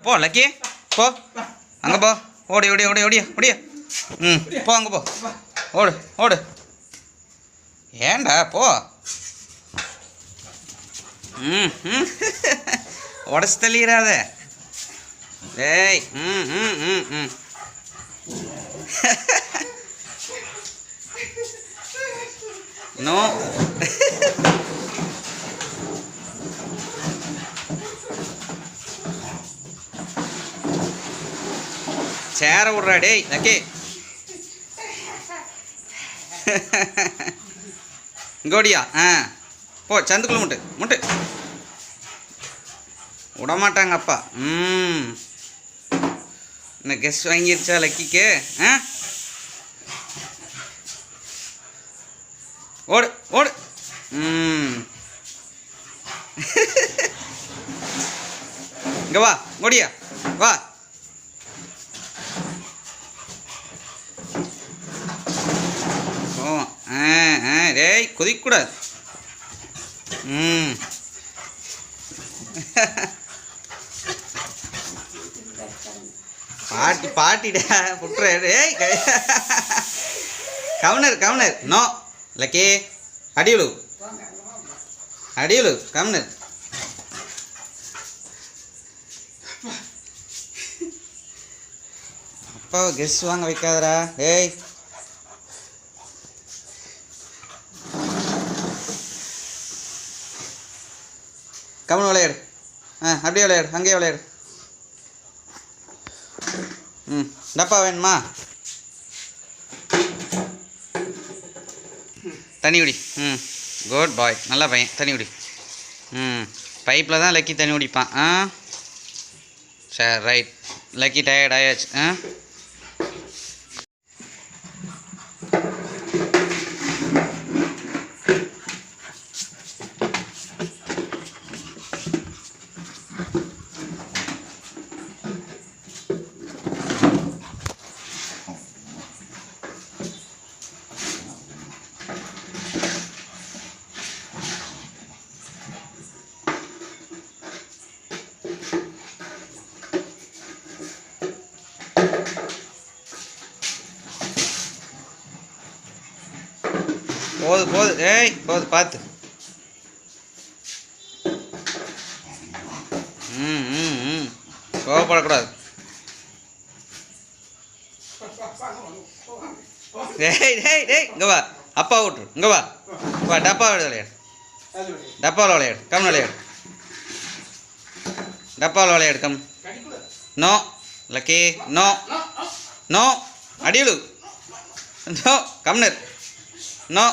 போ லக்கி போ அங்கே போ ஓடி ஓடி ஓடி ஓடியா ஓடியா ம் போ அங்கே போ ஓடு ஓடு ஏண்டா போ ம் ம் உடச்சி தள்ளிடாத ஏய் ம் ம் ம் ம் நோ சேர விட்றா டேய் லக்கி கோடியா ஆ போ சந்துக்குள்ள முட்டு முட்டு விடமாட்டாங்க அப்பா ம் என்ன கெஸ்ட் வாங்கிருச்சா லக்கிக்கு ஆ ஓடு ஓடு ம் இங்கே வா கோடியா வா ஓ ஆ ஆ டேய் கொதிக்கக்கூடாது ம் பாட்டி பாட்டிடா புட்டுற டேய் கவனர் கவனர் நோ லக்கி அடியுளு அடியுளு கவனர் அப்பாவை கெஸ்ட் வாங்க வைக்காதடா டேய் கவனம் விளையாடு ஆ அப்படியே விளையாடு அங்கேயே விளையாடு ம் டப்பா வேணுமா தண்ணி குடி ம் குட் பாய் நல்லா பையன் தண்ணி குடி ம் பைப்பில் தான் லக்கி தண்ணி குடிப்பான் ஆ சரி ரைட் லக்கி டயர்ட் ஆயாச்சு ஆ போது போது ஏய் போது பார்த்து ம் ம் ம் கோவப்படக்கூடாது டேய் டேய் டேய் இங்கே வா அப்பா விட்ரு இங்கே வா வா டப்பா விளையாடு டப்பாவில் விளையாடு கம் விளையாடு டப்பாவில் விளையாடு come no lucky no no அடியுளு நோ கம்னர் நோ